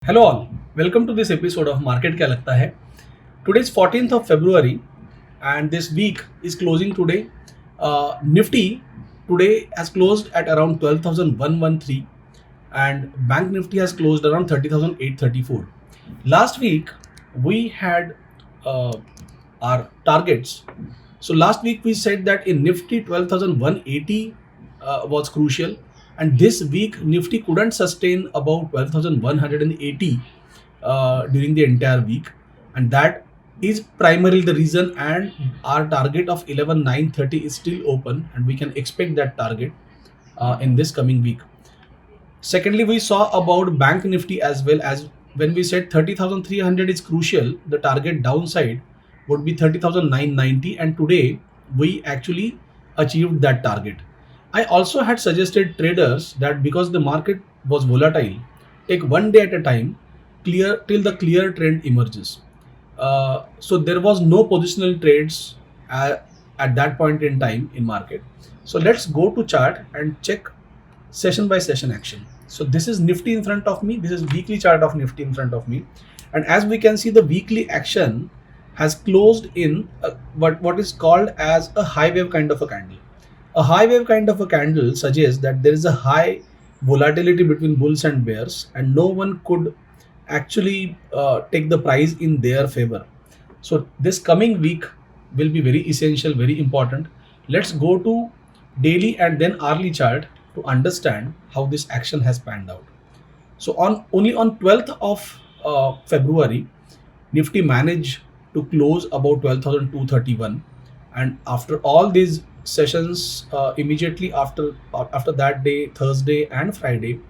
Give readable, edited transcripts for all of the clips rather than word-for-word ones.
Hello all, welcome to this episode of Market Kya Lagta Hai. Today is 14th of February and this week is closing today. Nifty today has closed at around 12,113 and Bank Nifty has closed around 30,834. Last week we had uh, our targets. So last week we said that in Nifty 12,180 was crucial, and this week Nifty couldn't sustain about 12,180 during the entire week, and that is primarily the reason. And our target of 11,930 is still open, and we can expect that target in this coming week. Secondly, we saw about Bank Nifty as well. As when we said 30,300 is crucial, the target downside would be 30,990, and today we actually achieved that target. I also had suggested traders that because the market was volatile, take one day at a time, clear till the clear trend emerges. So there was no positional trades at that point in time in market. So let's go to chart and check session by session action. So this is Nifty in front of me. This is weekly chart of Nifty in front of me. And as we can see, the weekly action has closed in what is called as a high wave kind of a candle. A high wave kind of a candle suggests that there is a high volatility between bulls and bears, and no one could actually take the price in their favor. So this coming week will be very essential, very important. Let's go to daily and then hourly chart to understand how this action has panned out. So on 12th of February, Nifty managed to close about 12,231, and after all these sessions, immediately after that day, Thursday and Friday,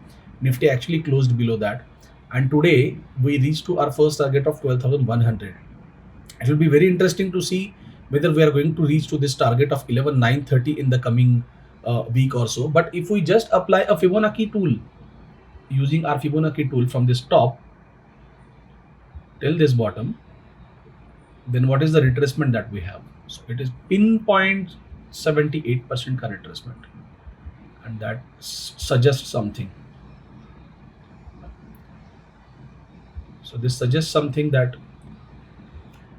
Nifty actually closed below that, and today we reached to our first target of 12,100. It will be very interesting to see whether we are going to reach to this target of 11,930 in the coming week or so. But if we just apply a Fibonacci tool, using our Fibonacci tool from this top till this bottom, then what is the retracement that we have? So it is pinpoint 78% ka retracement, and that suggests something. So this suggests something that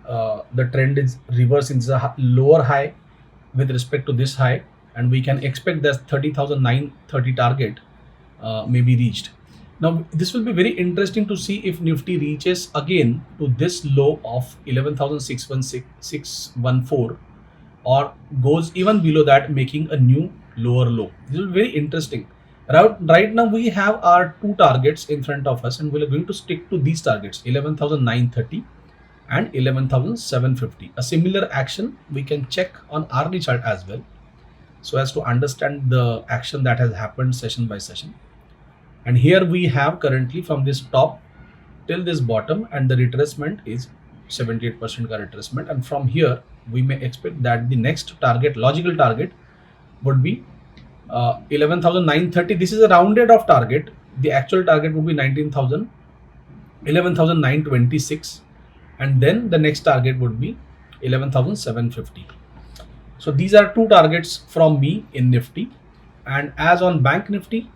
the trend is reversing the lower high with respect to this high, and we can expect that 30,930 target may be reached. Now this will be very interesting to see if Nifty reaches again to this low of 11,614 or goes even below that, making a new lower low. This will be very interesting. Right now we have our two targets in front of us, and we are going to stick to these targets, 11,930 and 11,750. A similar action we can check on hourly chart as well, so as to understand the action that has happened session by session. And here we have currently from this top till this bottom, and the retracement is 78% ka retracement, and from here we may expect that the next target, logical target, would be 11,930. This is a rounded off target. The actual target would be 11,926, and then the next target would be 11,750. So these are two targets from me in Nifty. And as on Bank Nifty,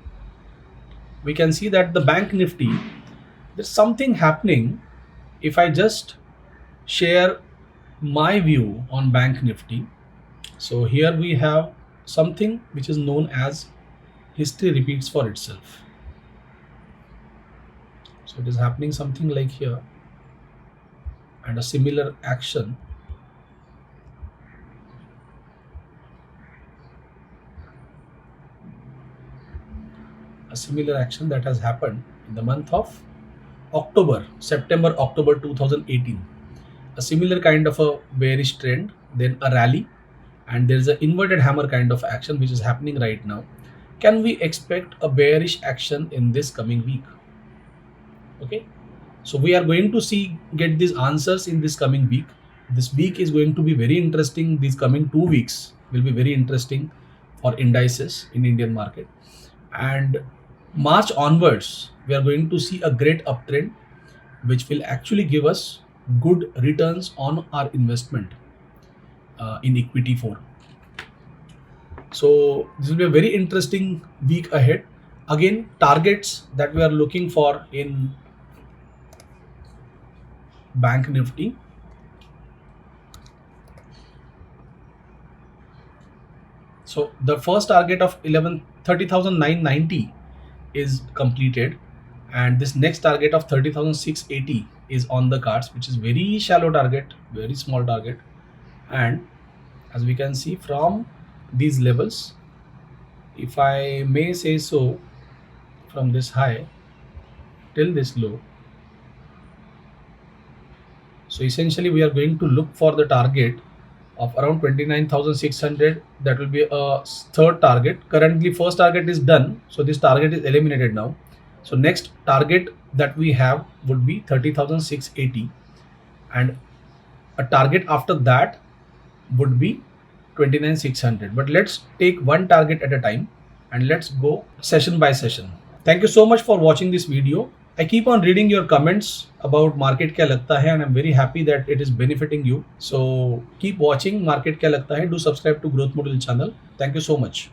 we can see that the Bank Nifty, there's something happening. If I just share my view on Bank Nifty, so here we have something which is known as history repeats for itself. So it is happening something like here, and a similar action that has happened in the month of September, October 2018. A similar kind of a bearish trend, then a rally, and there is an inverted hammer kind of action which is happening right now. Can we expect a bearish action in this coming week? Okay, so we are going to get these answers in this coming week. This week is going to be very interesting. These coming 2 weeks will be very interesting for indices in Indian market, and March onwards we are going to see a great uptrend which will actually give us good returns on our investment in equity 4. So this will be a very interesting week ahead. Again, targets that we are looking for in Bank Nifty. So the first target of 30,990 is completed, and this next target of 30,680 is on the cards, which is very shallow target, very small target. And as we can see from these levels, if I may say so, from this high till this low, so essentially we are going to look for the target of around 29,600. That will be a third target. Currently first target is done, so this target is eliminated now. So next target that we have would be 30,680, and a target after that would be 29,600. But let's take one target at a time and let's go session by session. Thank you so much for watching this video. I keep on reading your comments about market kya lagta hai, and I'm very happy that it is benefiting you. So keep watching market kya lagta hai. Do subscribe to Growth Model channel. Thank you so much.